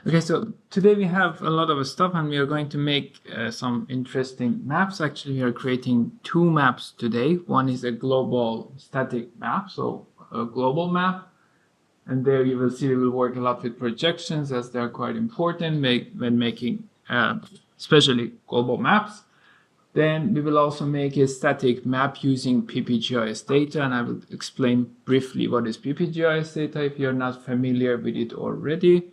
Okay, so today we have a lot of stuff and we are going to make some interesting maps. Actually, we are creating two maps today. One is a global static map, so a global map. And there you will see we will work a lot with projections as they're quite important when making especially global maps. Then we will also make a static map using PPGIS data, and I will explain briefly what is PPGIS data if you're not familiar with it already.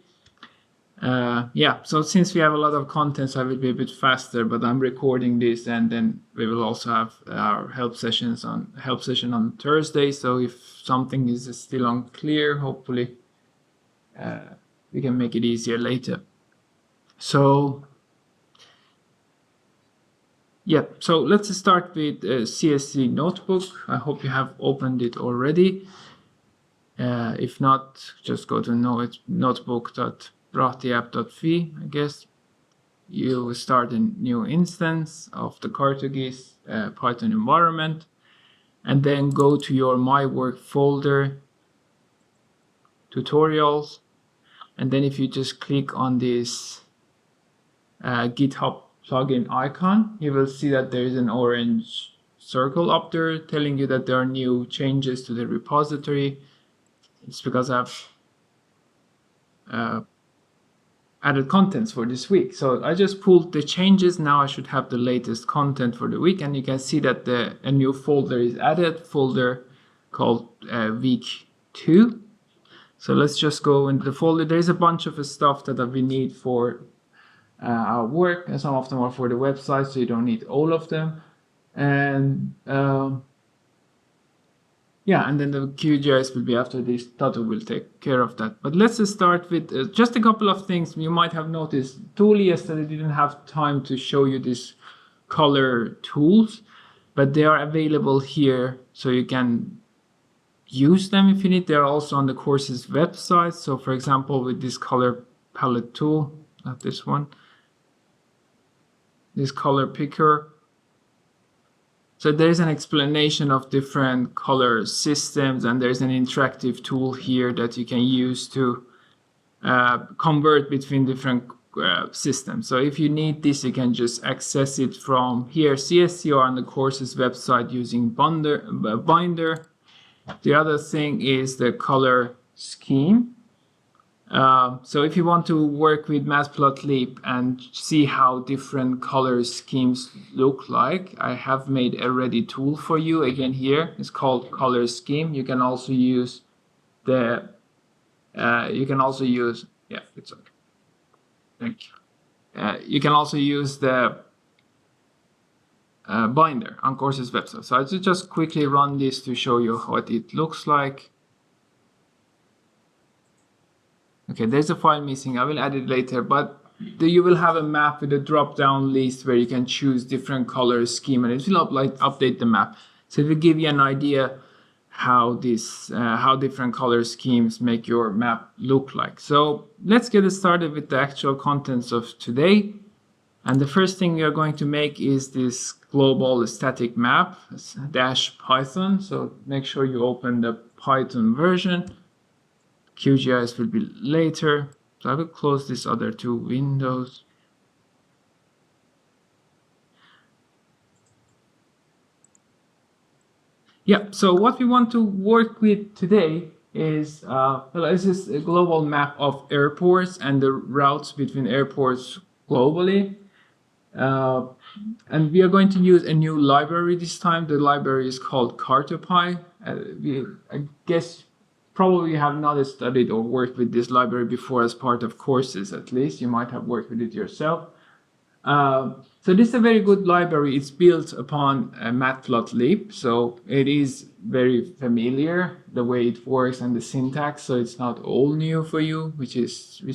So since we have a lot of content, so I will be a bit faster, but I'm recording this, and then we will also have our help session on Thursday. So if something is still unclear, hopefully we can make it easier later. So so let's start with CSC notebook. I hope you have opened it already. If not, just go to notebook.rahtiapp.fi, I guess. You will start a new instance of the Cartopy Python environment, and then go to your My Work folder, tutorials, and then if you just click on this GitHub plugin icon, you will see that there is an orange circle up there telling you that there are new changes to the repository. It's because I've added contents for this week. So I just pulled the changes. Now I should have the latest content for the week, and you can see that a new folder is added, folder called week 2. So let's just go into the folder. There's a bunch of stuff that we need for our work, and some of them are for the website, so you don't need all of them. And and then the QGIS will be after this. Tato will take care of that. But let's start with just a couple of things. You might have noticed, Tool yesterday didn't have time to show you these color tools, but they are available here, so you can use them if you need. They're also on the course's website. So for example, with this color palette tool, not this one, this color picker. So there's an explanation of different color systems, and there's an interactive tool here that you can use to convert between different systems. So if you need this, you can just access it from here, CSC, or on the course's website using Binder. The other thing is the color scheme. So if you want to work with Matplotlib and see how different color schemes look like, I have made a ready tool for you. Again, here it's called color scheme. You can also use the it's okay. Thank you. You can also use the Binder on course's website. So I'll just quickly run this to show you what it looks like. Okay, there's a file missing. I will add it later, but you will have a map with a drop-down list where you can choose different color scheme, and it will update the map. So it will give you an idea how different color schemes make your map look like. So let's get started with the actual contents of today. And the first thing we are going to make is this global static map -Python. So make sure you open the Python version. QGIS will be later. So I will close these other two windows. So what we want to work with today is this is a global map of airports and the routes between airports globally. And we are going to use a new library this time. The library is called Cartopy. I guess probably have not studied or worked with this library before as part of courses, at least. You might have worked with it yourself. So this is a very good library. It's built upon Matplotlib, so it is very familiar, the way it works and the syntax, so it's not all new for you, which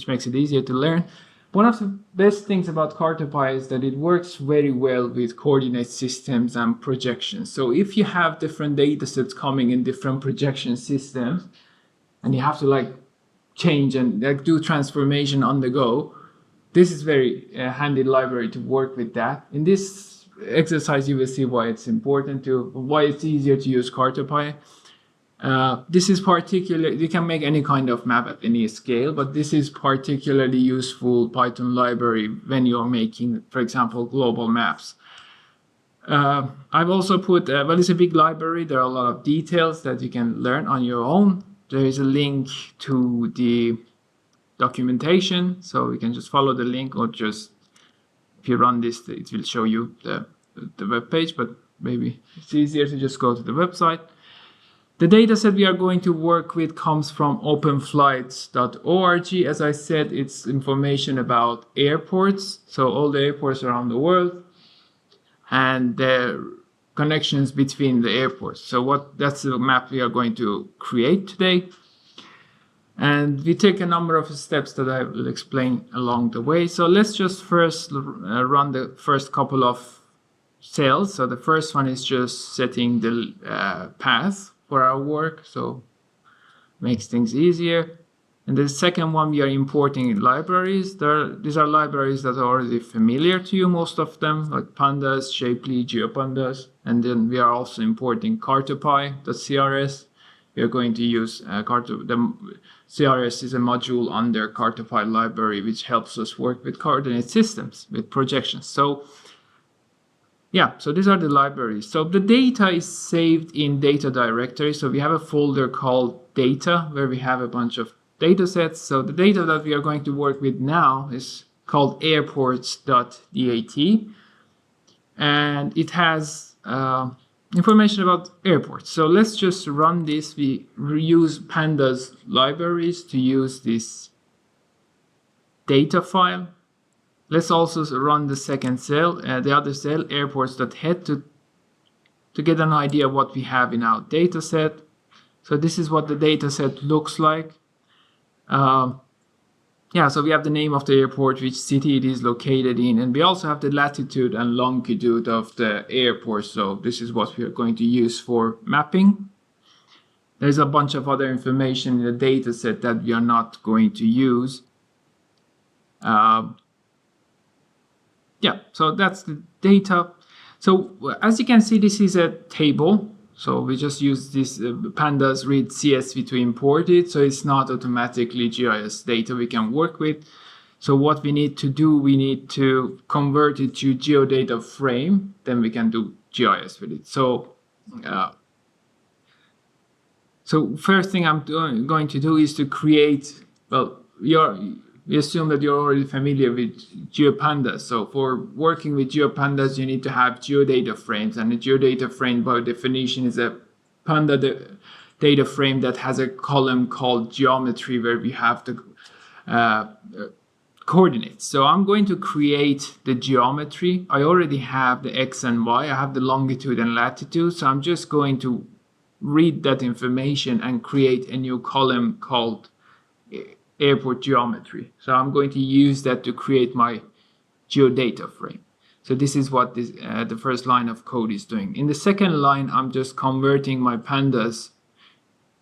makes it easier to learn. One of the best things about Cartopy is that it works very well with coordinate systems and projections. So if you have different datasets coming in different projection systems, and you have to change and do transformation on the go, this is very handy library to work with that. In this exercise, you will see why it's important why it's easier to use Cartopy. This is particularly, you can make any kind of map at any scale, but this is particularly useful Python library when you're making, for example, global maps. I've also put, well, it's a big library. There are a lot of details that you can learn on your own. There is a link to the documentation, so you can just follow the link, or just, if you run this, it will show you the web page, but maybe it's easier to just go to the website. The dataset we are going to work with comes from openflights.org. As I said, it's information about airports, so all the airports around the world and the connections between the airports. So that's the map we are going to create today. And we take a number of steps that I will explain along the way. So let's just first run the first couple of cells. So the first one is just setting the path for our work, so makes things easier. And the second one, we are importing libraries. These are libraries that are already familiar to you, most of them, like pandas, Shapely, GeoPandas. And then we are also importing Cartopy.crs. We are going to use the CRS is a module under Cartopy library, which helps us work with coordinate systems, with projections. So yeah, so these are the libraries. So the data is saved in data directory. So we have a folder called data where we have a bunch of data sets. So the data that we are going to work with now is called airports.dat. And it has information about airports. So let's just run this. We reuse pandas libraries to use this data file. Let's also run the second cell, the other cell, airports.head, to get an idea of what we have in our data set. So this is what the data set looks like. Yeah, so we have the name of the airport, which city it is located in, and we also have the latitude and longitude of the airport. So this is what we are going to use for mapping. There's a bunch of other information in the data set that we are not going to use. Yeah, so that's the data. So as you can see, this is a table. So we just use this pandas read CSV to import it. So it's not automatically GIS data we can work with. So what we need to do, we need to convert it to geodata frame. Then we can do GIS with it. So first thing I'm going to do is to create, well, we assume that you're already familiar with GeoPandas. So for working with GeoPandas, you need to have geodata frames. And a geodata frame, by definition, is a Panda data frame that has a column called geometry where we have the coordinates. So I'm going to create the geometry. I already have the X and Y. I have the longitude and latitude. So I'm just going to read that information and create a new column called airport geometry. So I'm going to use that to create my geodata frame. So this is what the first line of code is doing. In the second line, I'm just converting my pandas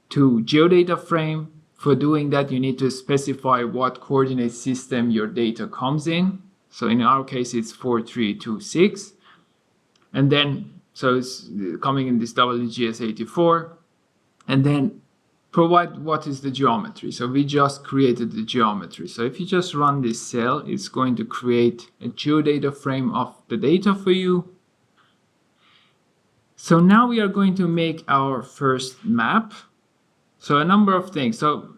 to geodata frame. For doing that, you need to specify what coordinate system your data comes in. So in our case, it's 4326. And then, so it's coming in this WGS84. And then provide what is the geometry. So we just created the geometry. So if you just run this cell, it's going to create a geodata frame of the data for you. So now we are going to make our first map. So a number of things. So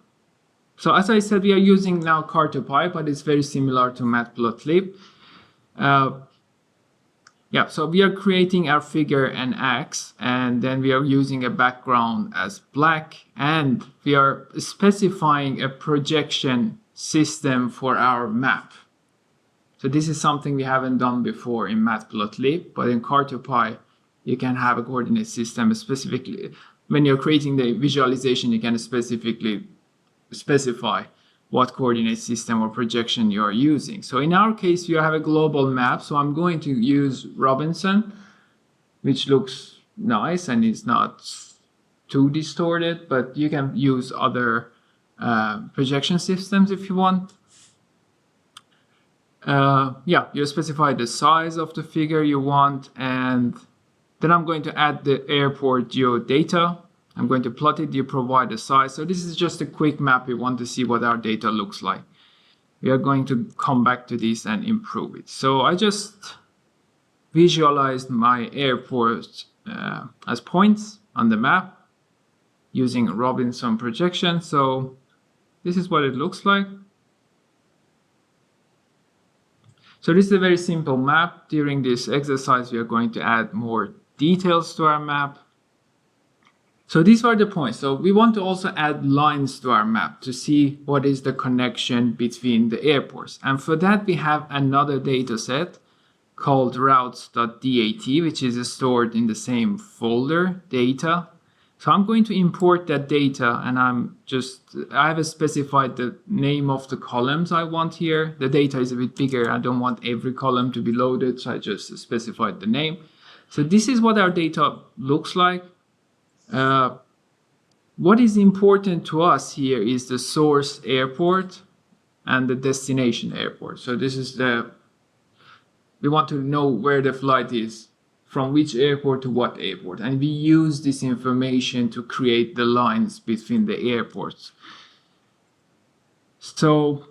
as I said, we are using now Cartopy, but it's very similar to Matplotlib. Yeah, so we are creating our figure and X, and then we are using a background as black, and we are specifying a projection system for our map. So this is something we haven't done before in Matplotlib, but in Cartopy, you can have a coordinate system specifically. When you're creating the visualization, you can specifically specify what coordinate system or projection you are using. So in our case, you have a global map. So I'm going to use Robinson, which looks nice and is not too distorted, but you can use other projection systems if you want. Yeah, you specify the size of the figure you want, and then I'm going to add the airport geodata. I'm going to plot it. You provide the size. So this is just a quick map. We want to see what our data looks like. We are going to come back to this and improve it. So I just visualized my airports as points on the map using Robinson projection. So this is what it looks like. So this is a very simple map. During this exercise, we are going to add more details to our map. So these are the points. So we want to also add lines to our map to see what is the connection between the airports. And for that, we have another data set called routes.dat, which is stored in the same folder, data. So I'm going to import that data, and I have specified the name of the columns I want here. The data is a bit bigger. I don't want every column to be loaded, so I just specified the name. So this is what our data looks like. What is important to us here is the source airport and the destination airport. So this is we want to know where the flight is, from which airport to what airport. And we use this information to create the lines between the airports. So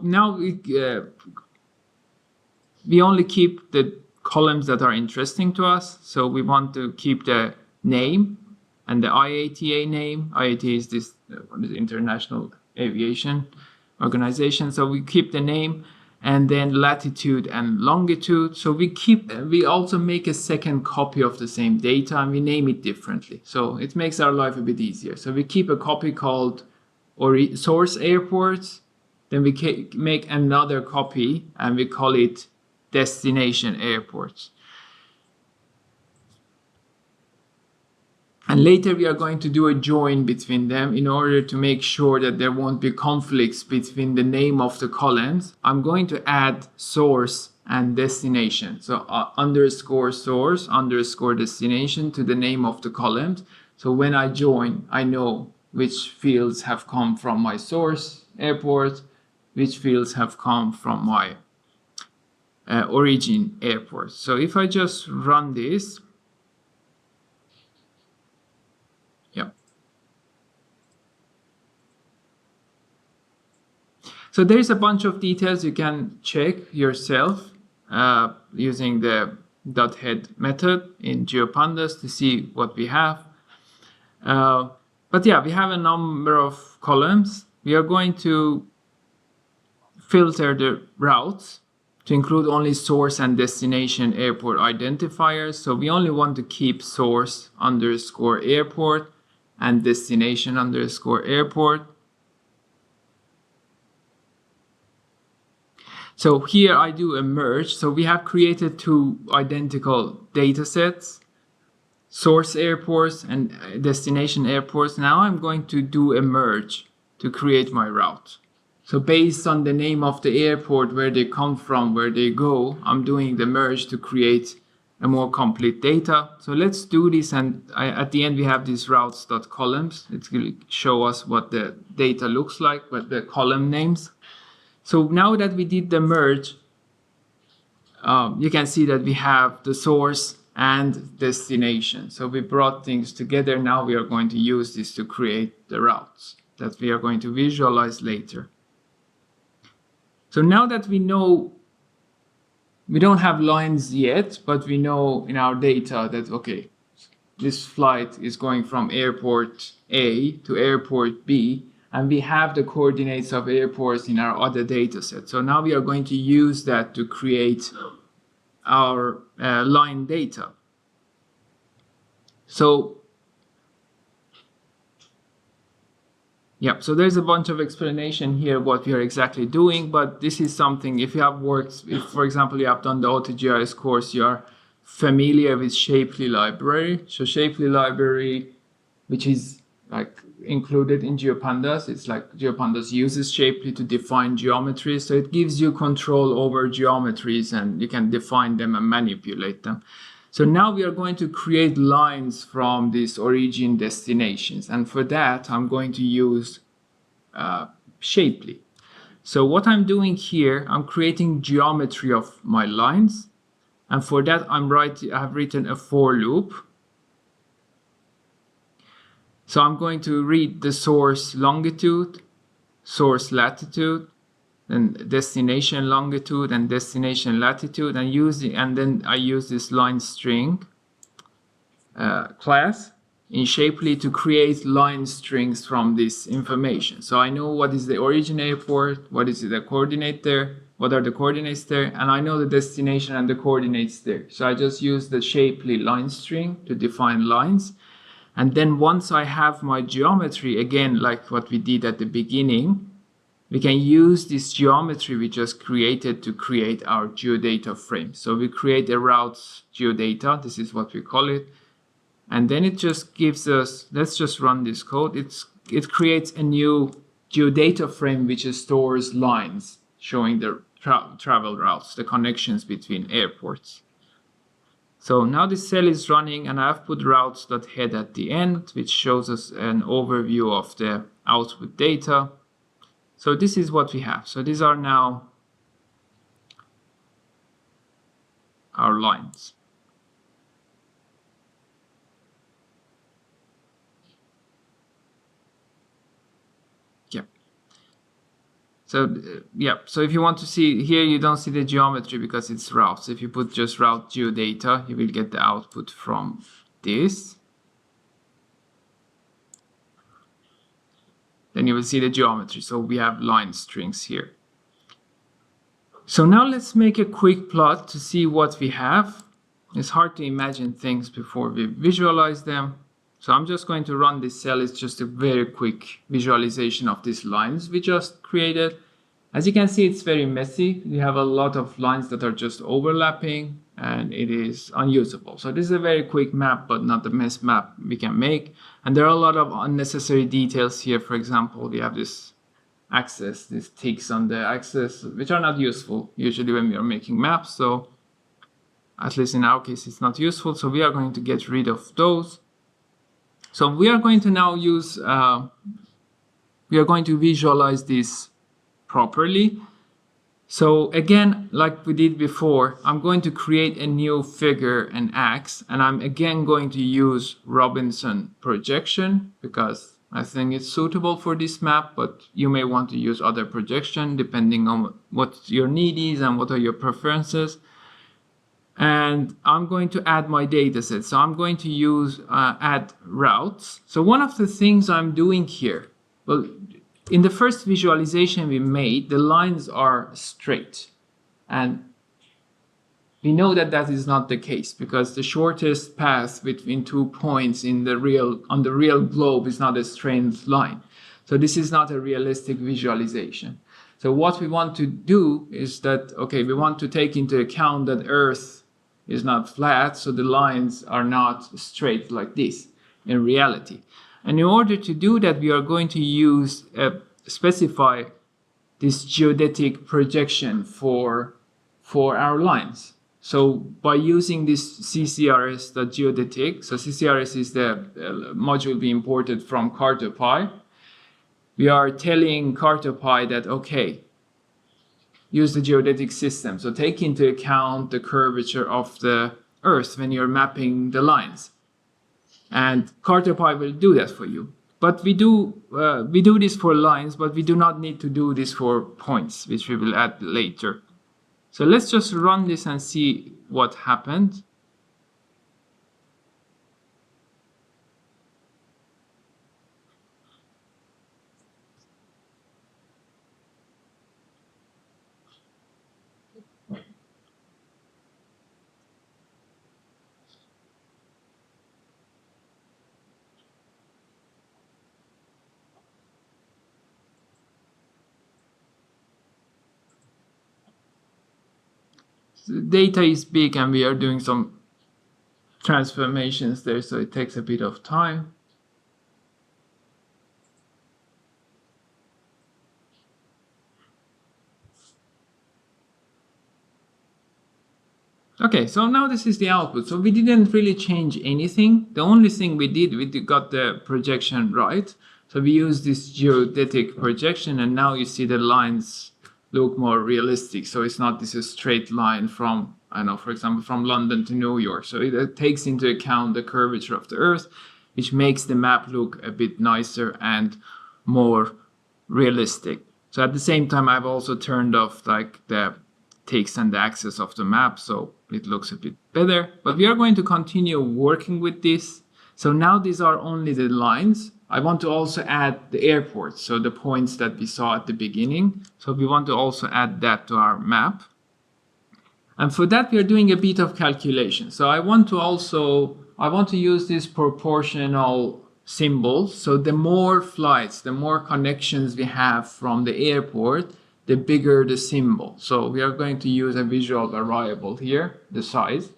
now we only keep the columns that are interesting to us. So we want to keep the name and the IATA name. IATA is this International Aviation Organization. So we keep the name, and then latitude and longitude. So we also make a second copy of the same data, and we name it differently. So it makes our life a bit easier. So we keep a copy called source airports. Then we make another copy, and we call it destination airports. And later we are going to do a join between them in order to make sure that there won't be conflicts between the name of the columns. I'm going to add source and destination. So underscore source, underscore destination to the name of the columns. So when I join, I know which fields have come from my source airport, which fields have come from my origin airport. So if I just run this, so there is a bunch of details you can check yourself using the .head method in GeoPandas to see what we have. But yeah, we have a number of columns. We are going to filter the routes to include only source and destination airport identifiers. So we only want to keep source underscore airport and destination underscore airport. So here I do a merge. So we have created two identical data sets, source airports and destination airports. Now I'm going to do a merge to create my route. So based on the name of the airport, where they come from, where they go, I'm doing the merge to create a more complete data. So let's do this, and at the end we have these routes.columns. It will show us what the data looks like, what the column names. So now that we did the merge, you can see that we have the source and destination. So we brought things together. Now we are going to use this to create the routes that we are going to visualize later. So now that we know, we don't have lines yet, but we know in our data that, okay, this flight is going from airport A to airport B, and we have the coordinates of airports in our other data set. So now we are going to use that to create our line data. So yeah, so there's a bunch of explanation here what we are exactly doing, but this is something, if you have worked, if for example you have done the AutoGIS course, you are familiar with Shapely library. So Shapely library, which is like included in GeoPandas, it's like GeoPandas uses Shapely to define geometries, so it gives you control over geometries and you can define them and manipulate them. So now we are going to create lines from these origin destinations, and for that I'm going to use Shapely. So what I'm doing here, I'm creating geometry of my lines, And for that, I have written a for loop. So I'm going to read the source longitude, source latitude, and destination longitude and destination latitude, and then I use this line string class in Shapely to create line strings from this information. So I know what is the origin airport, what is the coordinate there, what are the coordinates there, and I know the destination and the coordinates there. So I just use the Shapely line string to define lines. And then once I have my geometry, again, like what we did at the beginning, we can use this geometry we just created to create our geodata frame. So we create a routes geodata, this is what we call it. And then it just gives us, let's just run this code. It creates a new geodata frame which stores lines showing the travel routes, the connections between airports. So now this cell is running and I've put routes.head at the end, which shows us an overview of the output data. So this is what we have. So these are now our lines. So if you want to see here, you don't see the geometry because it's routes. If you put just route geodata, you will get the output from this. Then you will see the geometry. So we have line strings here. So now let's make a quick plot to see what we have. It's hard to imagine things before we visualize them. So I'm just going to run this cell. It's just a very quick visualization of these lines we just created. As you can see, it's very messy. We have a lot of lines that are just overlapping and it is unusable. So this is a very quick map, but not the mess map we can make. And there are a lot of unnecessary details here. For example, we have this axis, these ticks on the axis, which are not useful usually when we are making maps. So at least in our case, it's not useful. So we are going to get rid of those. So we are going to now use, we are going to visualize this properly. So again, like we did before, I'm going to create a new figure and axe, and I'm again going to use Robinson projection because I think it's suitable for this map, but you may want to use other projection depending on what your need is and what are your preferences. And I'm going to add my dataset. So I'm going to use add routes. So one of the things I'm doing here, well, in the first visualization we made, the lines are straight. And we know that that is not the case because the shortest path between 2 points on the real globe is not a straight line. So this is not a realistic visualization. So what we want to do is that, okay, we want to take into account that Earth is not flat, so the lines are not straight like this in reality. And in order to do that, we are going to use specify this geodetic projection for our lines. So by using this ccrs.geodetic, so ccrs is the module we imported from Cartopy, we are telling Cartopy that, okay, use the geodetic system. So take into account the curvature of the Earth when you're mapping the lines. And Cartopy will do that for you. But we do this for lines, but we do not need to do this for points, which we will add later. So let's just run this and see what happened. The data is big and we are doing some transformations there, so it takes a bit of time. Okay, so now this is the output. So we didn't really change anything. The only thing we did, we got the projection right. So we used this geodetic projection and now you see the lines look more realistic. So it's not this straight line from I don't know, for example, from London to New York. So it takes into account the curvature of the Earth, which makes the map look a bit nicer and more realistic. So at the same time, I've also turned off like the text and the axis of the map, so it looks a bit better. But we are going to continue working with this. So now these are only the lines. I want to also add the airports, so the points that we saw at the beginning. So we want to also add that to our map. And for that, we are doing a bit of calculation. So I want to use this proportional symbol. So the more flights, the more connections we have from the airport, the bigger the symbol. So we are going to use a visual variable here, the size.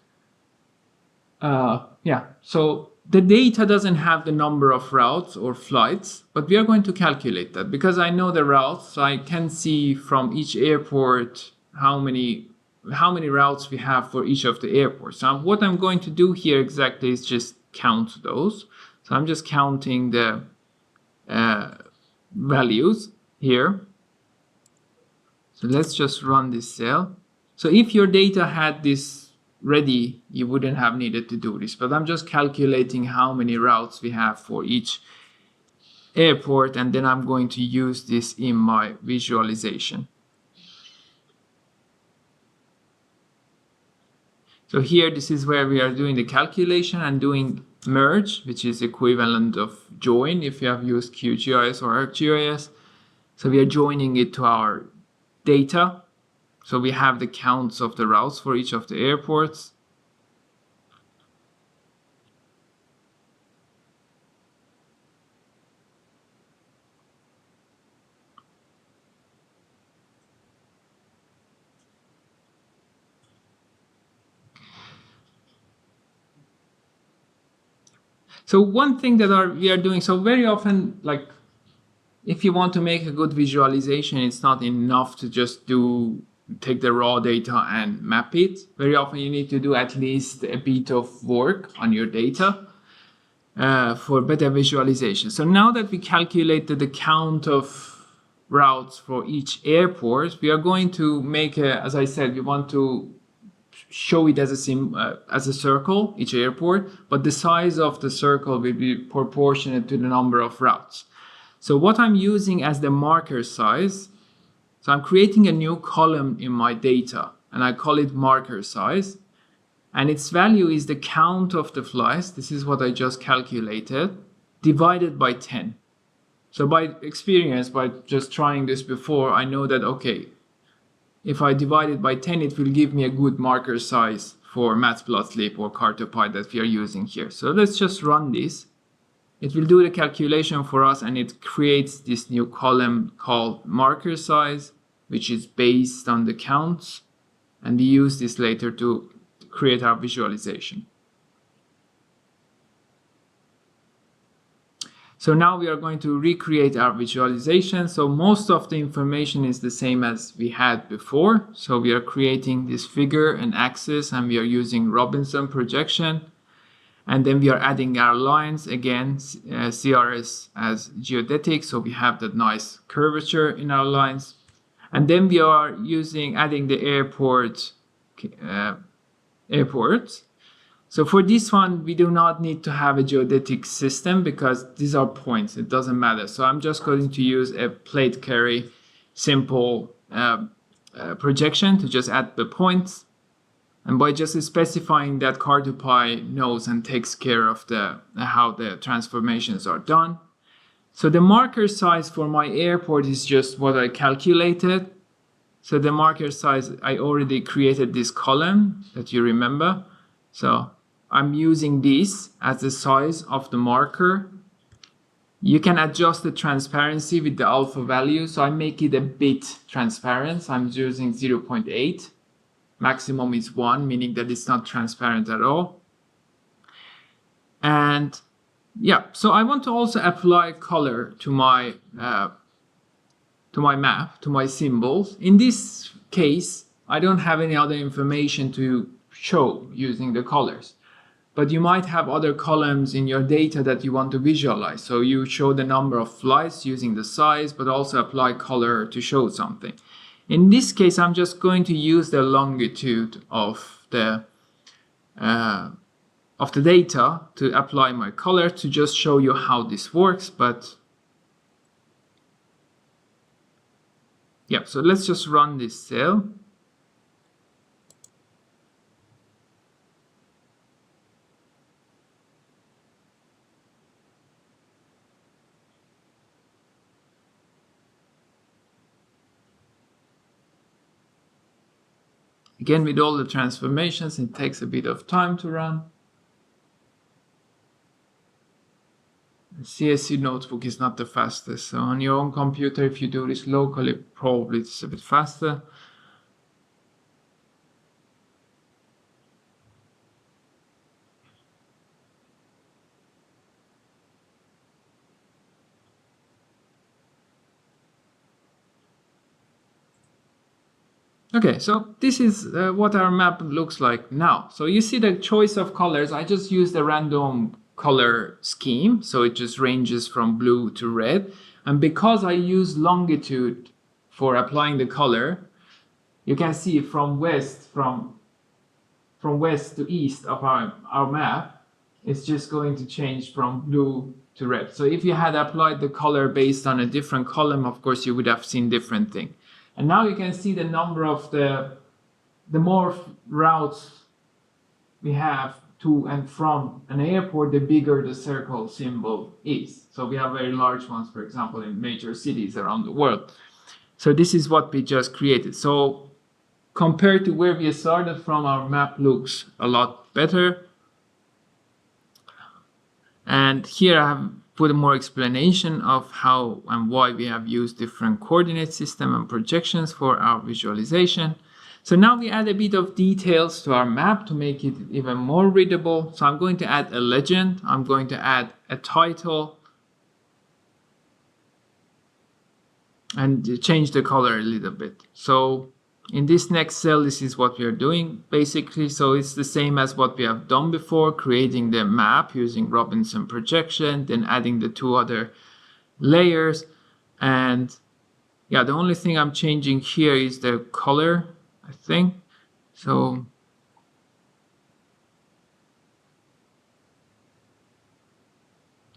So the data doesn't have the number of routes or flights, but we are going to calculate that because I know the routes. So I can see from each airport how many routes we have for each of the airports. So what I'm going to do here exactly is just count those. So I'm just counting the values here. So let's just run this cell. So if your data had this ready, you wouldn't have needed to do this, but I'm just calculating how many routes we have for each airport, and then I'm going to use this in my visualization. So here, this is where we are doing the calculation and doing merge, which is equivalent of join if you have used QGIS or ArcGIS. So we are joining it to our data. So we have the counts of the routes for each of the airports. So one thing that we are doing, so very often, like if you want to make a good visualization, it's not enough to just take the raw data and map it. Very often you need to do at least a bit of work on your data for better visualization. So now that we calculated the count of routes for each airport, we are going to make as I said, we want to show it as a circle, each airport, but the size of the circle will be proportionate to the number of routes. So what I'm using as the marker size, so I'm creating a new column in my data, and I call it marker size, and its value is the count of the flights. This is what I just calculated, divided by 10. So by experience, by just trying this before, I know that, okay, if I divide it by 10, it will give me a good marker size for Matplotlib or Cartopy that we are using here. So let's just run this. It will do the calculation for us, and it creates this new column called marker size, which is based on the counts. And we use this later to create our visualization. So now we are going to recreate our visualization. So most of the information is the same as we had before. So we are creating this figure and axis, and we are using Robinson projection. And then we are adding our lines, again, CRS as geodetic. So we have that nice curvature in our lines. And then we are adding the airports. So for this one, we do not need to have a geodetic system because these are points. It doesn't matter. So I'm just going to use a plate carry simple projection to just add the points. And by just specifying that, Cartopy knows and takes care of how the transformations are done. So the marker size for my airport is just what I calculated. So the marker size, I already created this column that you remember. So I'm using this as the size of the marker. You can adjust the transparency with the alpha value. So I make it a bit transparent. So I'm using 0.8. Maximum is 1, meaning that it's not transparent at all. And yeah, so I want to also apply color to my map, to my symbols. In this case, I don't have any other information to show using the colors. But you might have other columns in your data that you want to visualize. So you show the number of flights using the size, but also apply color to show something. In this case, I'm just going to use the longitude of the data to apply my color to just show you how this works. But yeah, so let's just run this cell. Again, with all the transformations, it takes a bit of time to run. The CSC notebook is not the fastest, so on your own computer, if you do this locally, probably it's a bit faster. Okay, so this is what our map looks like now. So you see the choice of colors. I just used a random color scheme, so it just ranges from blue to red. And because I use longitude for applying the color, you can see from west to east of our map, it's just going to change from blue to red. So if you had applied the color based on a different column, of course, you would have seen different thing. And now you can see the number of the more routes we have to and from an airport, the bigger the circle symbol is. So we have very large ones, for example, in major cities around the world. So this is what we just created. So compared to where we started from, our map looks a lot better. And here I have put a more explanation of how and why we have used different coordinate system and projections for our visualization. So now we add a bit of details to our map to make it even more readable. So I'm going to add a legend. I'm going to add a title and change the color a little bit. So in this next cell, this is what we are doing basically. So it's the same as what we have done before, creating the map using Robinson projection, then adding the two other layers. And yeah, the only thing I'm changing here is the color, I think. So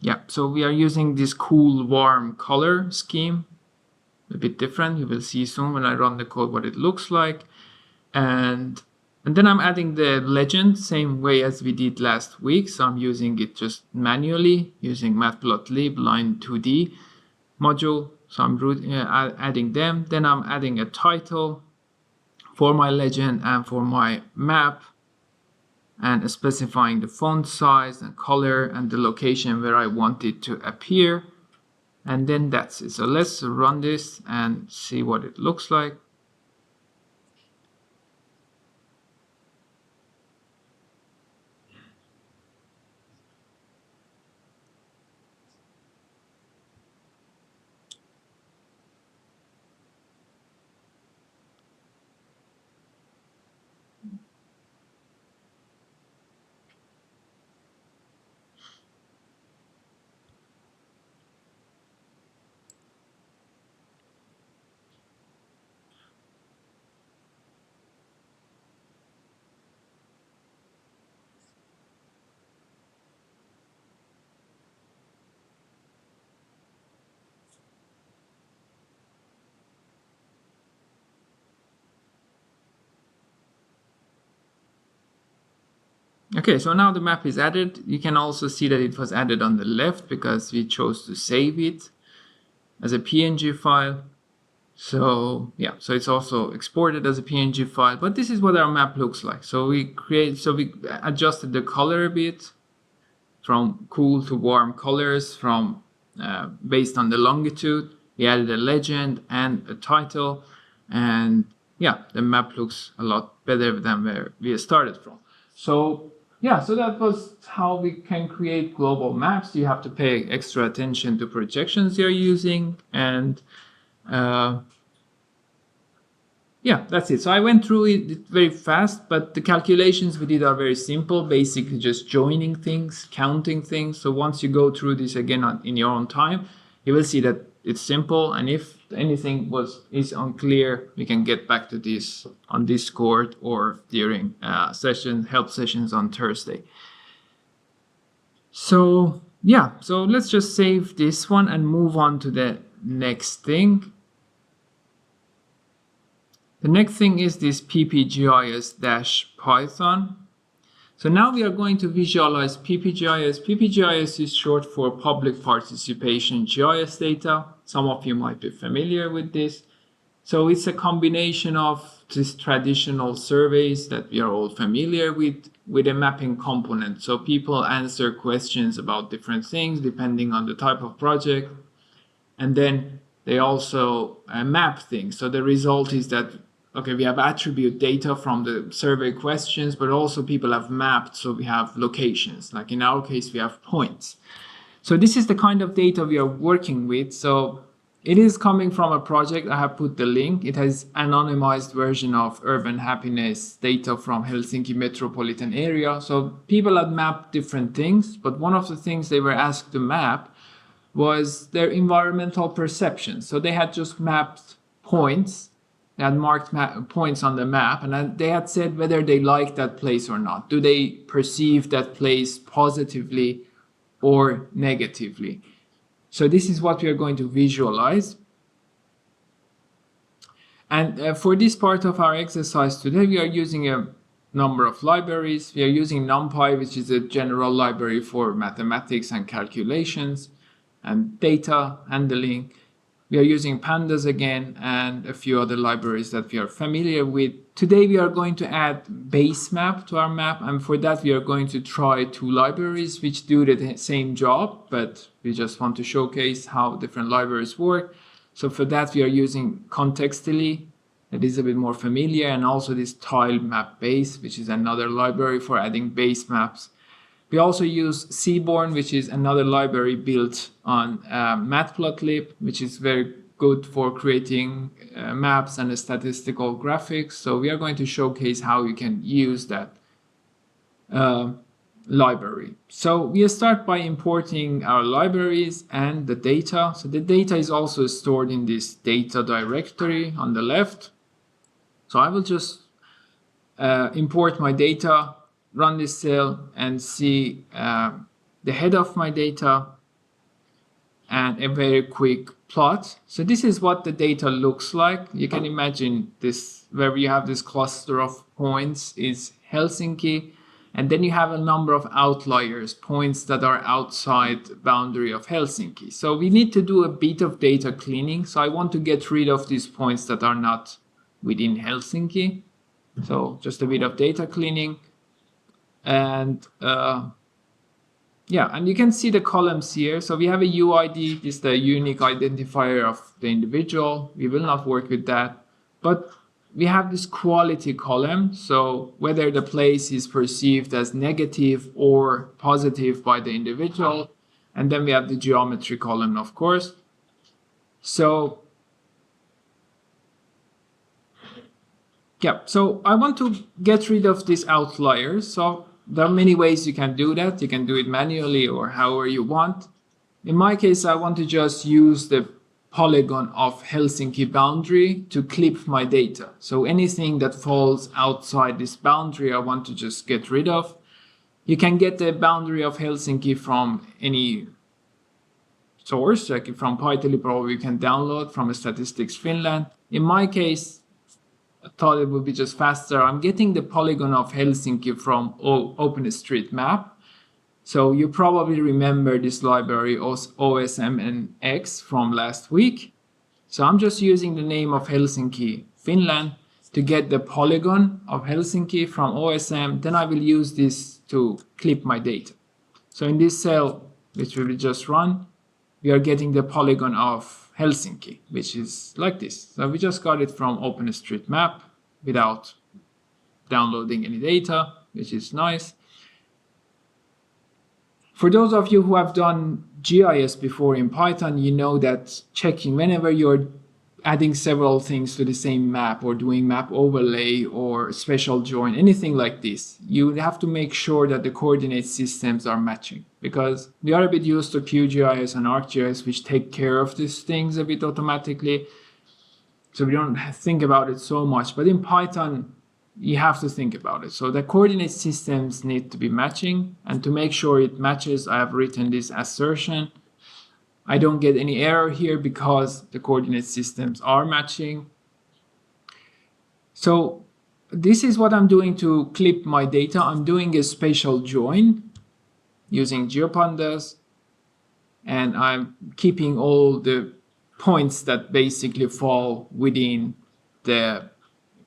yeah, so we are using this cool, warm color scheme. A bit different. You will see soon when I run the code what it looks like. And then I'm adding the legend same way as we did last week. So I'm using it just manually using matplotlib line 2D module. So I'm adding them. Then I'm adding a title for my legend and for my map, and specifying the font size and color and the location where I want it to appear. And then that's it. So let's run this and see what it looks like. Okay, so now the map is added. You can also see that it was added on the left because we chose to save it as a PNG file. So yeah, so it's also exported as a PNG file, but this is what our map looks like. So we adjusted the color a bit from cool to warm colors from based on the longitude. We added a legend and a title, and yeah, the map looks a lot better than where we started from. So yeah, so that was how we can create global maps. You have to pay extra attention to projections you're using, and yeah, that's it. So I went through it very fast, but the calculations we did are very simple, basically just joining things, counting things. So once you go through this again in your own time, you will see that it's simple. And if anything is unclear, we can get back to this on Discord or during help sessions on Thursday. So yeah, so let's just save this one and move on to the next thing. The next thing is this PPGIS-Python. So now we are going to visualize PPGIS. PPGIS is short for Public Participation GIS Data. Some of you might be familiar with this. So it's a combination of these traditional surveys that we are all familiar with a mapping component. So people answer questions about different things depending on the type of project. And then they also map things. So the result is that, okay, we have attribute data from the survey questions, but also people have mapped. So we have locations, like in our case, we have points. So this is the kind of data we are working with. So it is coming from a project. I have put the link. It has anonymized version of urban happiness data from Helsinki metropolitan area. So people had mapped different things, but one of the things they were asked to map was their environmental perception. So they had just mapped points. They had marked points on the map, and they had said whether they like that place or not. Do they perceive that place positively or negatively? So this is what we are going to visualize. And for this part of our exercise today, we are using a number of libraries. We are using NumPy, which is a general library for mathematics and calculations and data handling. We are using pandas again and a few other libraries that we are familiar with. Today we are going to add base map to our map, and for that we are going to try two libraries which do the same job, but we just want to showcase how different libraries work. So for that we are using Contextly, that is a bit more familiar, and also this tile map base, which is another library for adding base maps. We also use Seaborn, which is another library built on Matplotlib, which is very good for creating maps and statistical graphics. So we are going to showcase how you can use that library. So we start by importing our libraries and the data. So the data is also stored in this data directory on the left. So I will just import my data, run this cell, and see the head of my data and a very quick plot. So this is what the data looks like. You can imagine this, where you have this cluster of points is Helsinki, and then you have a number of outliers, points that are outside the boundary of Helsinki. So we need to do a bit of data cleaning. So I want to get rid of these points that are not within Helsinki. So just a bit of data cleaning. And yeah, and you can see the columns here. So we have a UID, this is the unique identifier of the individual. We will not work with that, but we have this quality column. So whether the place is perceived as negative or positive by the individual. And then we have the geometry column, of course. So yeah, so I want to get rid of these outliers. So there are many ways you can do that. You can do it manually or however you want. In my case, I want to just use the polygon of Helsinki boundary to clip my data. So anything that falls outside this boundary, I want to just get rid of. You can get the boundary of Helsinki from any source, like from Python, probably you can download from Statistics Finland. In my case, I thought it would be just faster. I'm getting the polygon of Helsinki from OpenStreetMap. So you probably remember this library OSMNX from last week. So I'm just using the name of Helsinki, Finland, to get the polygon of Helsinki from OSM. Then I will use this to clip my data. So in this cell, which we will just run, we are getting the polygon of Helsinki, which is like this. So we just got it from OpenStreetMap without downloading any data, which is nice. For those of you who have done GIS before in Python, you know that checking whenever you're adding several things to the same map or doing map overlay or special join, anything like this, you have to make sure that the coordinate systems are matching, because we are a bit used to QGIS and ArcGIS, which take care of these things a bit automatically. So we don't think about it so much, but in Python, you have to think about it. So the coordinate systems need to be matching, and to make sure it matches, I have written this assertion. I don't get any error here because the coordinate systems are matching. So this is what I'm doing to clip my data. I'm doing a spatial join using GeoPandas, and I'm keeping all the points that basically fall within the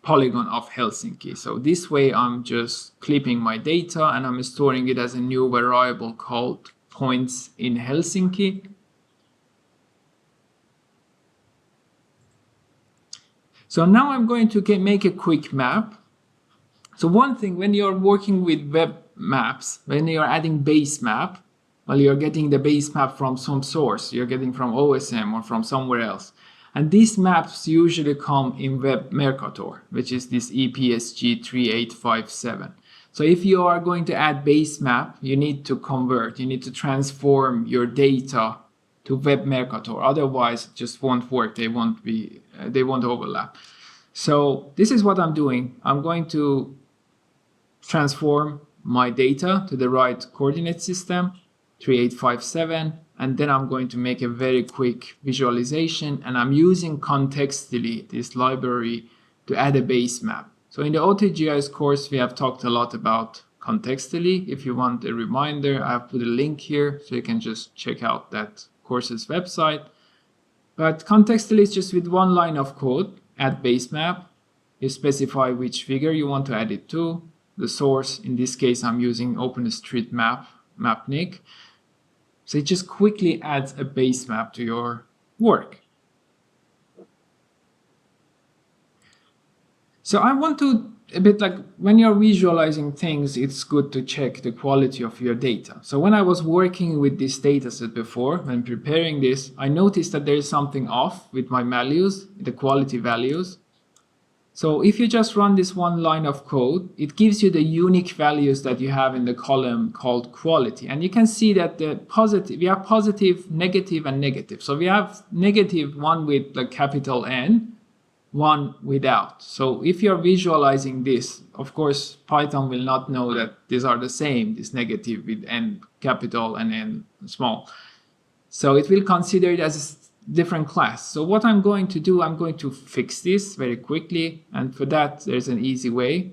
polygon of Helsinki. So this way I'm just clipping my data and I'm storing it as a new variable called points in Helsinki. So now I'm going to make a quick map. So one thing, when you're working with web maps, when you're adding base map, well, you're getting the base map from some source, you're getting from OSM or from somewhere else. And these maps usually come in Web Mercator, which is this EPSG 3857. So if you are going to add base map, you need to convert, you need to transform your data to Web Mercator. Otherwise, it just won't work. They won't overlap. So this is what I'm doing. I'm going to transform my data to the right coordinate system, 3857, and then I'm going to make a very quick visualization, and I'm using Contextually, this library, to add a base map. So in the AutoGIS course, we have talked a lot about Contextually. If you want a reminder, I've put a link here, so you can just check out that course's website. But Contextually is just with one line of code, add base map. You specify which figure you want to add it to. The source, in this case, I'm using OpenStreetMap, Mapnik. So it just quickly adds a base map to your work. So I want to, a bit like when you're visualizing things, it's good to check the quality of your data. So when I was working with this dataset before, when preparing this, I noticed that there is something off with my values, the quality values. So if you just run this one line of code, it gives you the unique values that you have in the column called quality. And you can see that we have positive, negative, and negative. So we have negative, one with the capital N, one without. So if you're visualizing this, of course, Python will not know that these are the same, this negative with N capital and N small. So it will consider it as a different class. So what I'm going to do, I'm going to fix this very quickly. And for that, there's an easy way.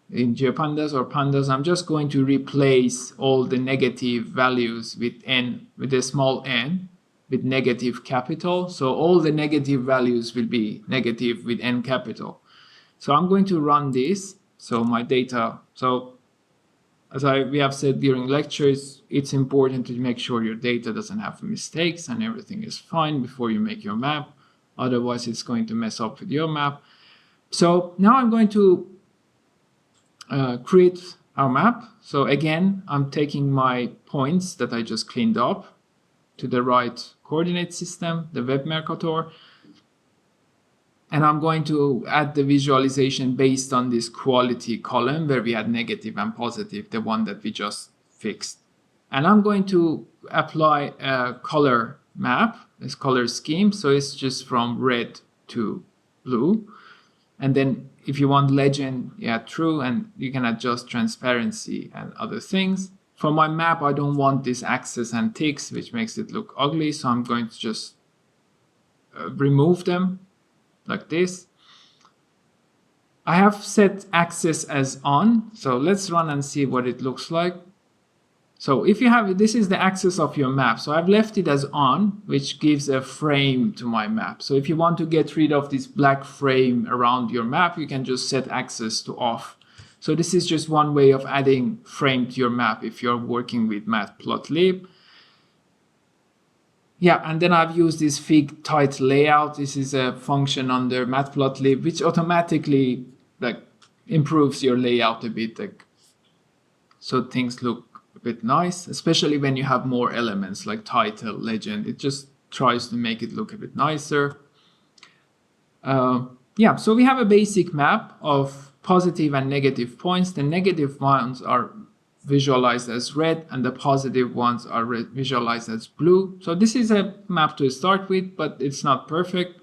In GeoPandas or Pandas, I'm just going to replace all the negative values with N, with a small n, with negative capital. So all the negative values will be negative with N capital. So I'm going to run this. So my data, so as we have said during lectures, it's important to make sure your data doesn't have mistakes and everything is fine before you make your map. Otherwise, it's going to mess up with your map. So now I'm going to create our map. So again, I'm taking my points that I just cleaned up to the right coordinate system, the Web Mercator. And I'm going to add the visualization based on this quality column where we had negative and positive, the one that we just fixed. And I'm going to apply a color map, this color scheme. So it's just from red to blue. And then if you want legend, yeah, true, and you can adjust transparency and other things. For my map, I don't want this axis and ticks, which makes it look ugly. So I'm going to just remove them. Like this. I have set axis as on, so let's run and see what it looks like. So if you have, this is the axis of your map. So I've left it as on, which gives a frame to my map. So if you want to get rid of this black frame around your map, you can just set axis to off. So this is just one way of adding frame to your map if you're working with Matplotlib. Yeah, and then I've used this fig tight layout. This is a function under Matplotlib, which automatically improves your layout a bit, so things look a bit nice, especially when you have more elements like title, legend. It just tries to make it look a bit nicer. yeah, so we have a basic map of positive and negative points. The negative ones are visualized as red and the positive ones are visualized as blue. So this is a map to start with, but it's not perfect.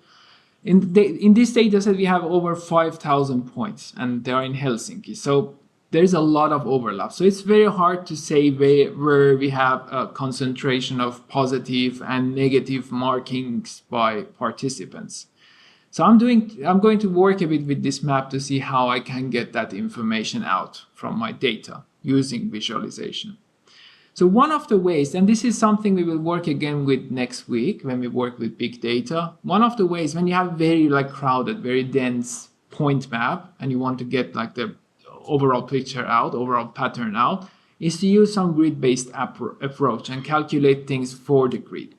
In this data set, we have over 5,000 points and they are in Helsinki. So there's a lot of overlap. So it's very hard to say where we have a concentration of positive and negative markings by participants. So I'm going to work a bit with this map to see how I can get that information out from my data using visualization. So one of the ways, and this is something we will work again with next week when we work with big data, one of the ways when you have very crowded, very dense point map and you want to get the overall picture out, overall pattern out, is to use some grid-based approach and calculate things for the grid.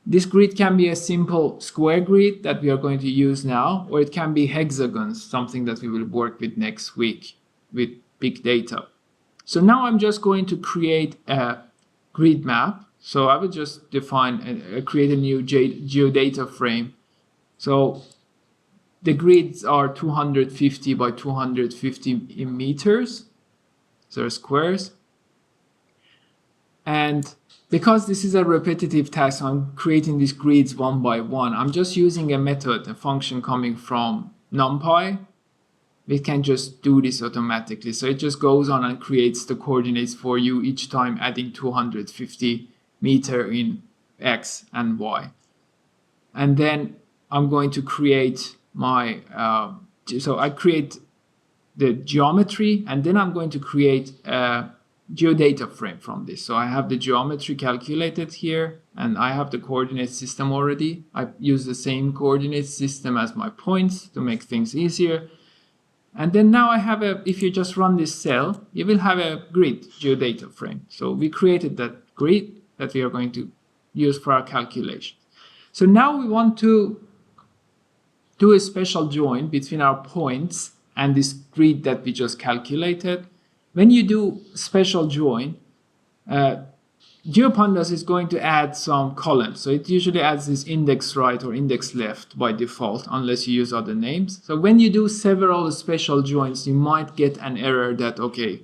This grid can be a simple square grid that we are going to use now, or it can be hexagons, something that we will work with next week with big data. So now I'm just going to create a grid map. So I will just define, create a new geodata frame. So the grids are 250 by 250 meters, so squares. And because this is a repetitive task, I'm creating these grids one by one. I'm just using a method, a function coming from NumPy. We can just do this automatically. So it just goes on and creates the coordinates for you each time, adding 250 meter in X and Y. And then I'm going to create my, so I create the geometry, and then I'm going to create a geodata frame from this. So I have the geometry calculated here, and I have the coordinate system already. I use the same coordinate system as my points to make things easier. And then now I have if you just run this cell, you will have a grid geodata frame. So we created that grid that we are going to use for our calculation. So now we want to do a special join between our points and this grid that we just calculated. When you do special join, GeoPandas is going to add some columns. So it usually adds this index right or index left by default, unless you use other names. So when you do several special joins, you might get an error that, okay,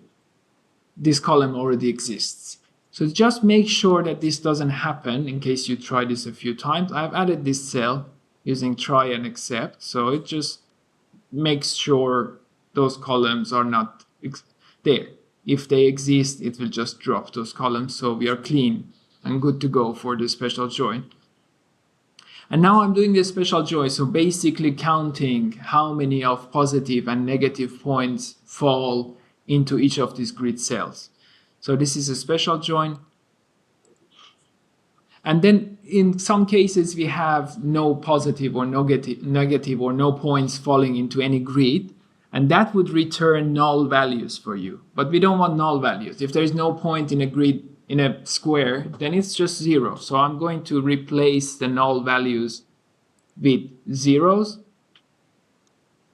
this column already exists. So just make sure that this doesn't happen in case you try this a few times. I've added this cell using try and except. So it just makes sure those columns are not there. If they exist, it will just drop those columns. So we are clean and good to go for the special join. And now I'm doing the special join. So basically counting how many of positive and negative points fall into each of these grid cells. So this is a special join. And then in some cases, we have no positive or negative or no points falling into any grid. And that would return null values for you. But we don't want null values. If there is no point in a grid, in a square, then it's just 0. So I'm going to replace the null values with zeros.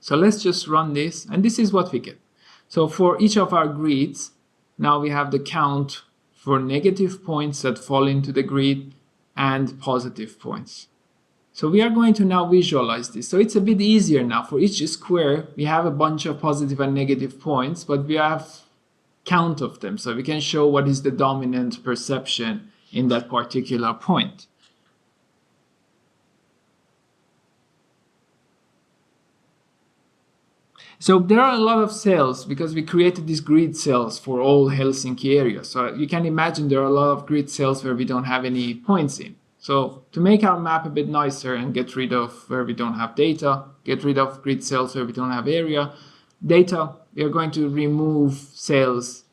So let's just run this. And this is what we get. So for each of our grids, now we have the count for negative points that fall into the grid and positive points. So we are going to now visualize this. So it's a bit easier now. For each square, we have a bunch of positive and negative points, but we have count of them. So we can show what is the dominant perception in that particular point. So there are a lot of cells because we created these grid cells for all Helsinki area. So you can imagine there are a lot of grid cells where we don't have any points in. So to make our map a bit nicer and get rid of where we don't have data, get rid of grid cells where we don't have area, data, we are going to remove cells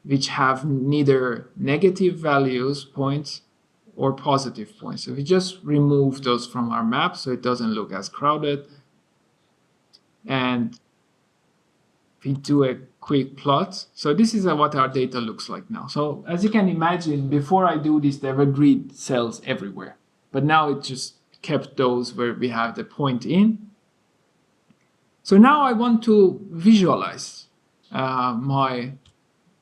which have neither negative values, points, or positive points. So we just remove those from our map so it doesn't look as crowded. And we do a quick plot. So this is what our data looks like now. So as you can imagine, before I do this, there were grid cells everywhere. But now it just kept those where we have the point in. So now I want to visualize whether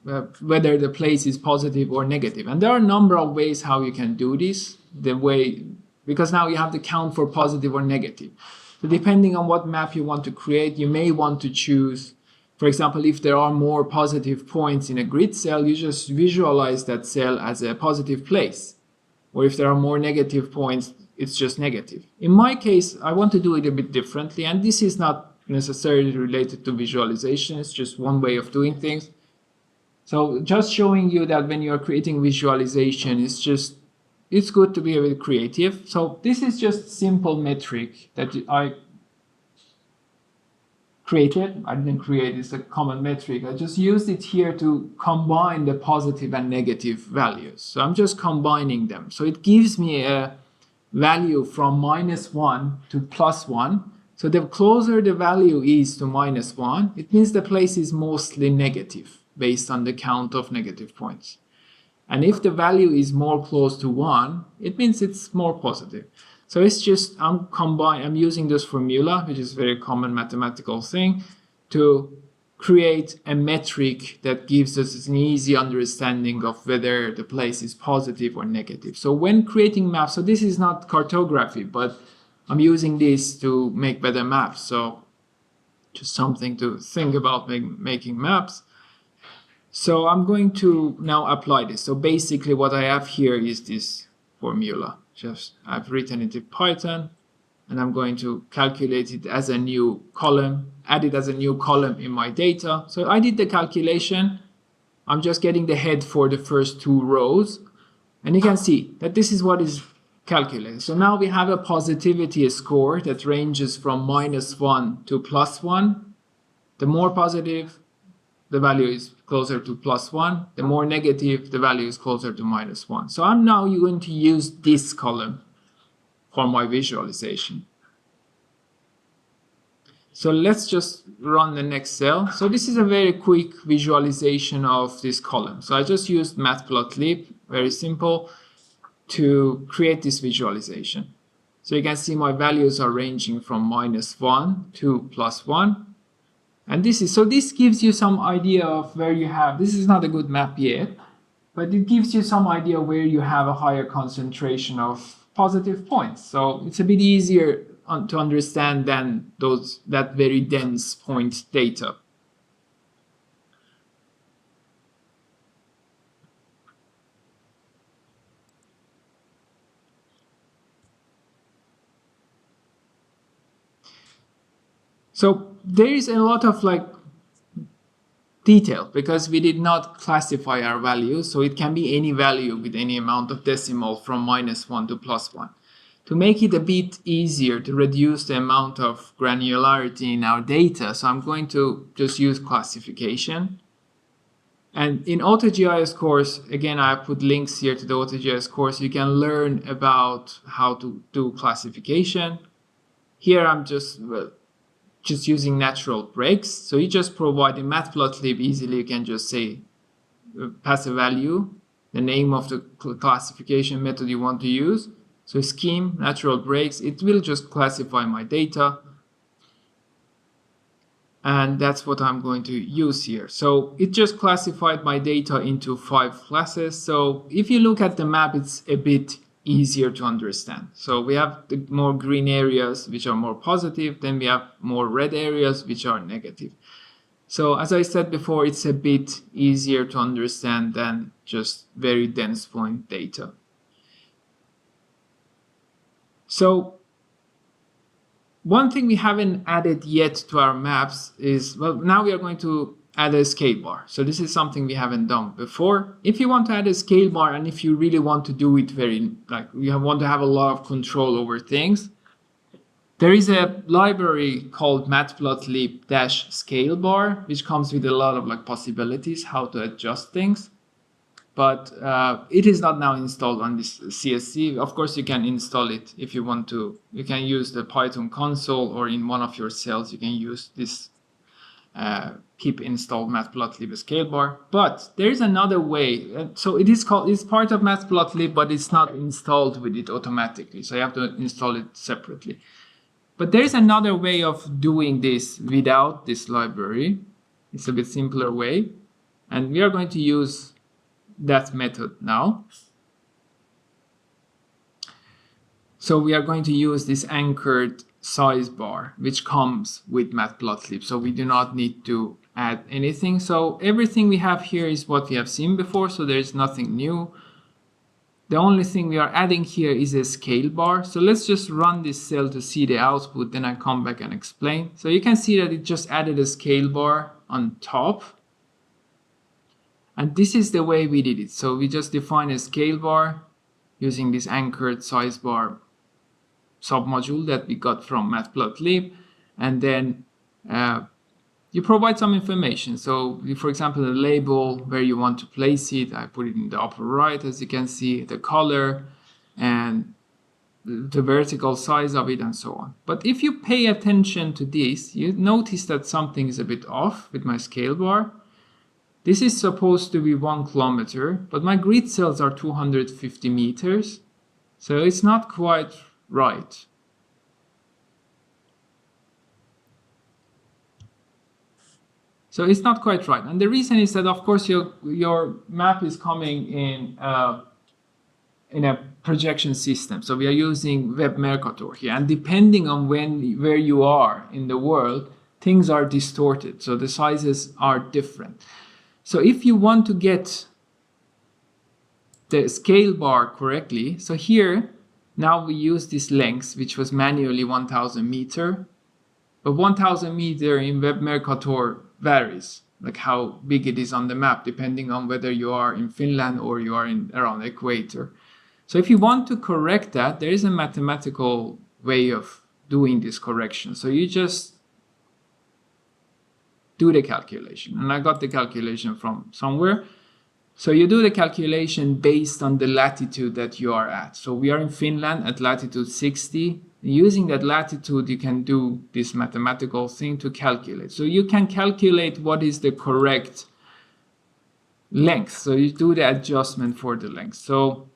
the place is positive or negative. And there are a number of ways how you can do this. Because now you have the count for positive or negative. So depending on what map you want to create, you may want to choose, for example, if there are more positive points in a grid cell, you just visualize that cell as a positive place. Or if there are more negative points, it's just negative. In my case, I want to do it a bit differently, and this is not necessarily related to visualization, it's just one way of doing things. So just showing you that when you're creating visualization, it's good to be a bit creative. So this is just simple metric that I created. I didn't create, it's a common metric. I just used it here to combine the positive and negative values. So I'm just combining them. So it gives me a value from -1 to +1. So the closer the value is to -1, it means the place is mostly negative based on the count of negative points. And if the value is more close to 1, it means it's more positive. So it's just, I'm using this formula, which is a very common mathematical thing, to create a metric that gives us an easy understanding of whether the place is positive or negative. So when creating maps, so this is not cartography, but I'm using this to make better maps. So just something to think about making maps. So I'm going to now apply this. So basically what I have here is this formula. Just I've written it in Python, and I'm going to calculate it as a new column, add it as a new column in my data. So I did the calculation. I'm just getting the head for the first 2 rows, and you can see that this is what is calculated. So now we have a positivity score that ranges from -1 to +1. The more positive, the value is closer to +1. The more negative, the value is closer to -1. So I'm now going to use this column for my visualization. So let's just run the next cell. So this is a very quick visualization of this column. So I just used matplotlib, very simple, to create this visualization. So you can see my values are ranging from -1 to +1. And this gives you some idea of where you have, this is not a good map yet, but it gives you some idea where you have a higher concentration of positive points. So it's a bit easier to understand than that very dense point data. So there is a lot of detail because we did not classify our values. So it can be any value with any amount of decimal from -1 to +1. To make it a bit easier to reduce the amount of granularity in our data, so I'm going to just use classification. And in AutoGIS course, again, I put links here to the AutoGIS course. You can learn about how to do classification. Here I'm just using natural breaks. So you just provide in matplotlib easily, you can just say, pass a value, the name of the classification method you want to use. So scheme, natural breaks, it will just classify my data. And that's what I'm going to use here. So it just classified my data into 5 classes. So if you look at the map, it's a bit easier to understand. So we have the more green areas, which are more positive. Then we have more red areas, which are negative. So as I said before, it's a bit easier to understand than just very dense point data. So one thing we haven't added yet to our maps is, well, now we are going to add a scale bar. So this is something we haven't done before. If you want to add a scale bar and if you really want to do it you want to have a lot of control over things, there is a library called matplotlib-scale bar, which comes with a lot of possibilities how to adjust things. But it is not now installed on this CSC. Of course, you can install it if you want to. You can use the Python console, or in one of your cells, you can use this pip install matplotlib scale bar. But there is another way. So it's part of matplotlib, but it's not installed with it automatically. So you have to install it separately. But there is another way of doing this without this library. It's a bit simpler way. And we are going to use that method now. So we are going to use this anchored size bar, which comes with Matplotlib. So we do not need to add anything. So everything we have here is what we have seen before. So there is nothing new. The only thing we are adding here is a scale bar. So let's just run this cell to see the output. Then I come back and explain. So you can see that it just added a scale bar on top. And this is the way we did it. So we just define a scale bar using this anchored size bar submodule that we got from Matplotlib, and then you provide some information. So for example, the label, where you want to place it, I put it in the upper right, as you can see, the color and the vertical size of it and so on. But if you pay attention to this, you notice that something is a bit off with my scale bar. This is supposed to be 1 kilometer, but my grid cells are 250 meters. So it's not quite right. So it's not quite right. And the reason is that, of course, your map is coming in a projection system. So we are using Web Mercator here. And depending on where you are in the world, things are distorted. So the sizes are different. So if you want to get the scale bar correctly, so here, now we use this length, which was manually 1000 meter. But 1000 meter in Web Mercator varies, like how big it is on the map, depending on whether you are in Finland or you are around the equator. So if you want to correct that, there is a mathematical way of doing this correction. So you just do the calculation. And I got the calculation from somewhere. So you do the calculation based on the latitude that you are at. So we are in Finland at latitude 60. Using that latitude, you can do this mathematical thing to calculate. So you can calculate what is the correct length. So you do the adjustment for the length. So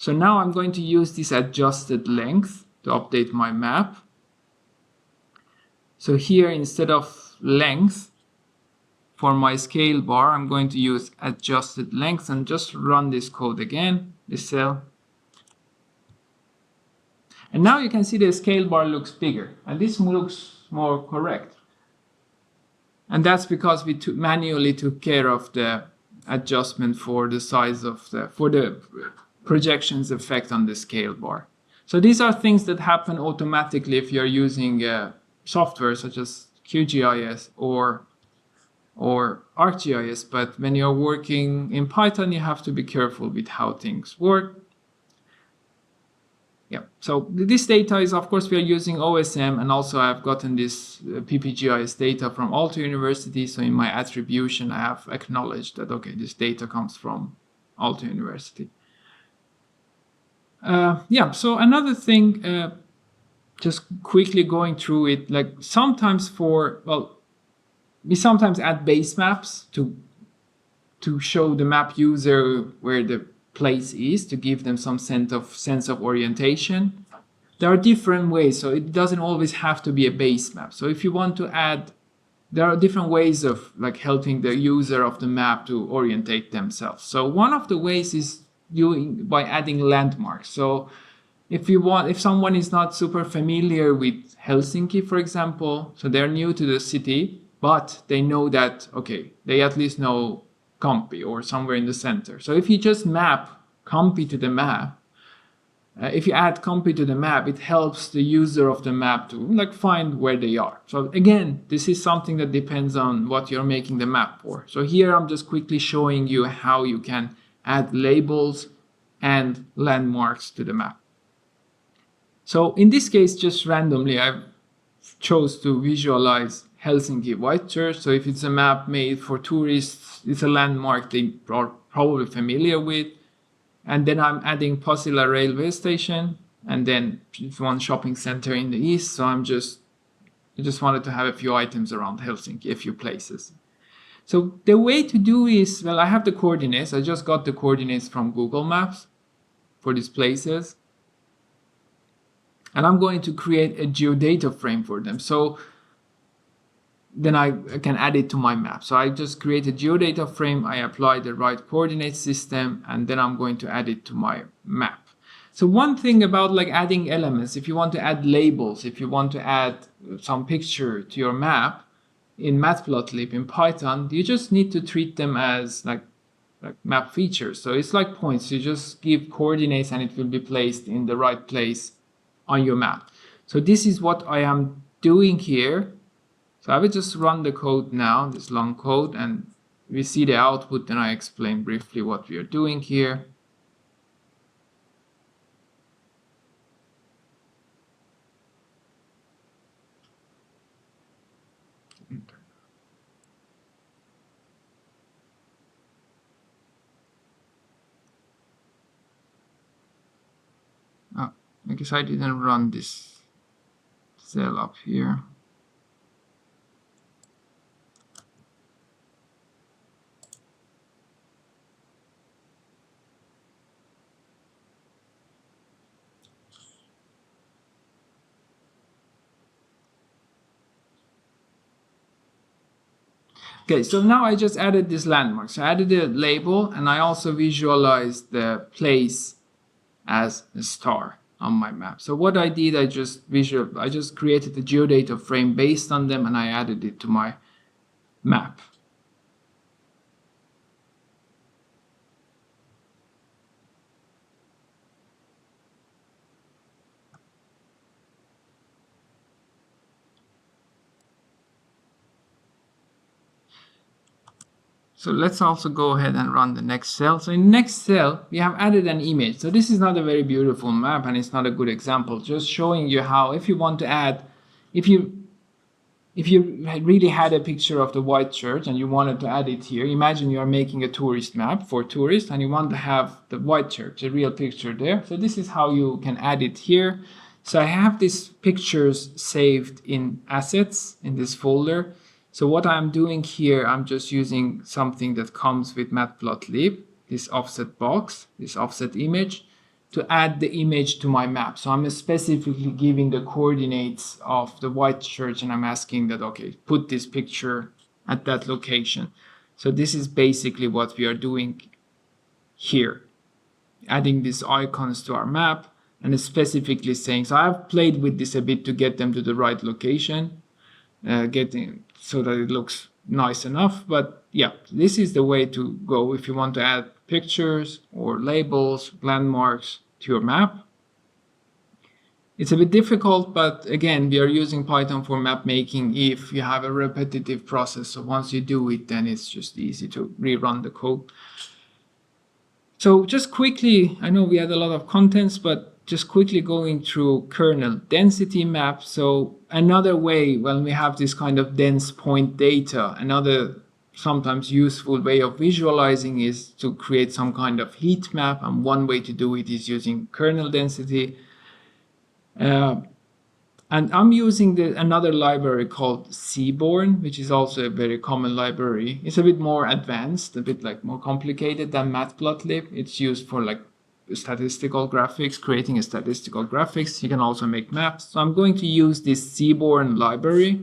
now I'm going to use this adjusted length to update my map. So here, instead of length, for my scale bar, I'm going to use adjusted length and just run this code again, this cell. And now you can see the scale bar looks bigger, and this looks more correct. And that's because we manually took care of the adjustment for the size of for the projections effect on the scale bar. So these are things that happen automatically if you're using software such as QGIS or ArcGIS, but when you're working in Python, you have to be careful with how things work. Yeah, so this data is, of course, we are using OSM, and also I've gotten this PPGIS data from Aalto University. So in my attribution, I have acknowledged that, okay, this data comes from Aalto University. Yeah, so another thing, just quickly going through it, like sometimes we sometimes add base maps to show the map user where the place is, to give them some sense of orientation. There are different ways, so it doesn't always have to be a base map. So if you want to add, there are different ways of like helping the user of the map to orientate themselves. So one of the ways is by adding landmarks. So if someone is not super familiar with Helsinki, for example, so they're new to the city, but they know that, okay, they at least know Kamppi or somewhere in the center. So if you just map Kamppi to the map, if you add Kamppi to the map, it helps the user of the map to like find where they are. So again, this is something that depends on what you're making the map for. So here I'm just quickly showing you how you can add labels and landmarks to the map. So in this case, just randomly, I chose to visualize Helsinki White Church. So if it's a map made for tourists, it's a landmark they are probably familiar with. And then I'm adding Pasila railway station, and then one shopping center in the east. So I just wanted to have a few items around Helsinki, a few places. So the way to do is, well, I have the coordinates. I just got the coordinates from Google Maps for these places. And I'm going to create a geodata frame for them. So then I can add it to my map. So I just create a geodata frame, I apply the right coordinate system, and then I'm going to add it to my map. So one thing about like adding elements, if you want to add labels, if you want to add some picture to your map in Matplotlib in Python, you just need to treat them as like map features. So it's like points. You just give coordinates and it will be placed in the right place on your map. So this is what I am doing here. So I will just run the code now, this long code, and we see the output. Then I explain briefly what we are doing here. Oh, I guess I didn't run this cell up here. Okay, so now I just added this landmark. So I added a label and I also visualized the place as a star on my map. So what I did, I just created a geodata frame based on them and I added it to my map. So let's also go ahead and run the next cell. So in the next cell, we have added an image. So this is not a very beautiful map and it's not a good example, just showing you how if you want to add, if you really had a picture of the white church and you wanted to add it here, imagine you are making a tourist map for tourists and you want to have the white church, a real picture there. So this is how you can add it here. So I have these pictures saved in assets in this folder. So what I'm doing here, I'm just using something that comes with Matplotlib, this offset box, this offset image, to add the image to my map. So I'm specifically giving the coordinates of the white church and I'm asking that, okay, put this picture at that location. So this is basically what we are doing here, adding these icons to our map and specifically saying, so I've played with this a bit to get them to the right location, getting so that it looks nice enough. But yeah, this is the way to go if you want to add pictures or labels, landmarks to your map. It's a bit difficult, but again, we are using Python for map making if you have a repetitive process. So once you do it, then it's just easy to rerun the code. So just quickly, I know we had a lot of contents, but just quickly going through kernel density map. So another way when we have this kind of dense point data, another sometimes useful way of visualizing is to create some kind of heat map. And one way to do it is using kernel density. And I'm using another library called Seaborn, which is also a very common library. It's a bit more advanced, a bit like more complicated than Matplotlib. It's used for like statistical graphics, creating a statistical graphics. You can also make maps. So I'm going to use this Seaborn library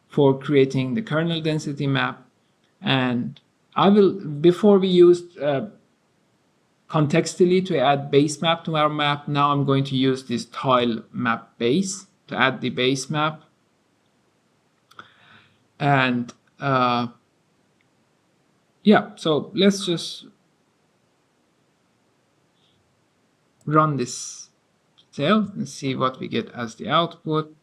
for creating the kernel density map. And I will, before we used contextually to add base map to our map, now I'm going to use this tile map base to add the base map. And yeah, so let's just run this cell and see what we get as the output.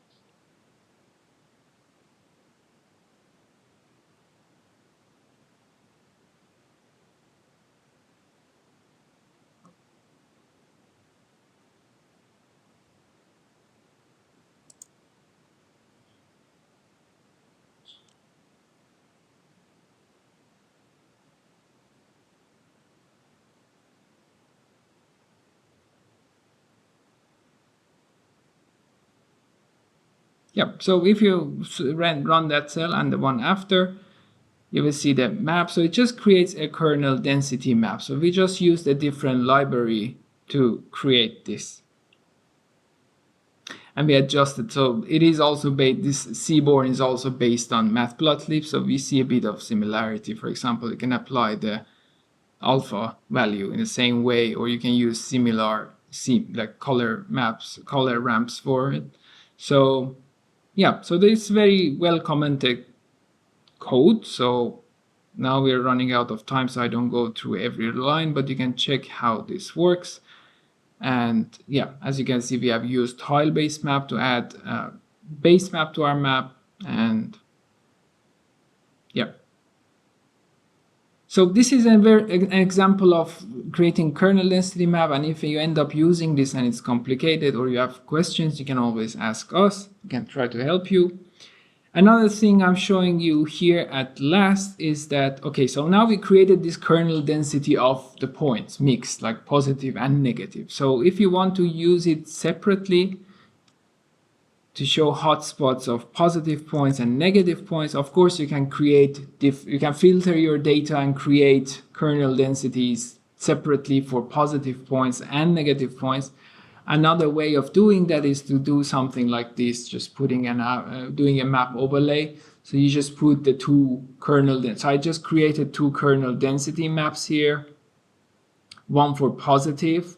Yeah, so if you run that cell and the one after, you will see the map. So it just creates a kernel density map. So we just used a different library to create this. And we adjusted. So it is also based, this Seaborn is also based on Matplotlib. So we see a bit of similarity. For example, you can apply the alpha value in the same way, or you can use similar like color maps, color ramps for it. So yeah, so this very well commented code. So now we're running out of time, so I don't go through every line, but you can check how this works. And yeah, as you can see, we have used tile-based map to add a base map to our map. And yeah, so this is an example of creating kernel density map. And if you end up using this and it's complicated or you have questions, you can always ask us. We can try to help you. Another thing I'm showing you here at last is that, okay, so now we created this kernel density of the points mixed, like positive and negative. So if you want to use it separately to show hotspots of positive points and negative points, of course you can you can filter your data and create kernel densities separately for positive points and negative points. Another way of doing that is to do something like this, just putting doing a map overlay. So you just put the two kernel densities. So I just created two kernel density maps here, one for positive,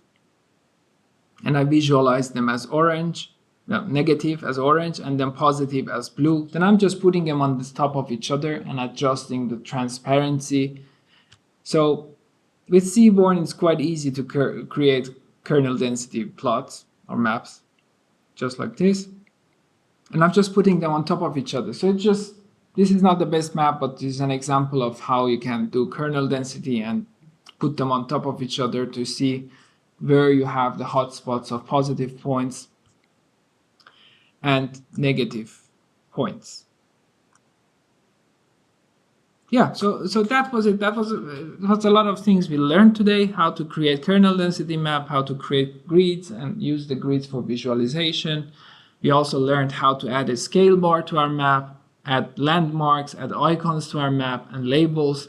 and I visualize them as orange, no, negative as orange, and then positive as blue. Then I'm just putting them on the top of each other and adjusting the transparency. So with Seaborn, it's quite easy to create kernel density plots or maps, just like this. And I'm just putting them on top of each other. So this is not the best map, but this is an example of how you can do kernel density and put them on top of each other to see where you have the hotspots of positive points and negative points. Yeah, so that was it. That was a lot of things we learned today: how to create kernel density map, how to create grids and use the grids for visualization. We also learned how to add a scale bar to our map, add landmarks, add icons to our map, and labels.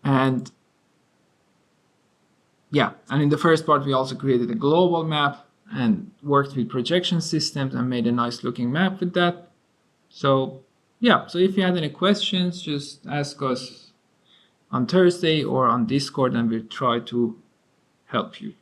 And yeah, and in the first part we also created a global map and worked with projection systems and made a nice looking map with that. So yeah, so if you had any questions, just ask us on Thursday or on Discord and we'll try to help you.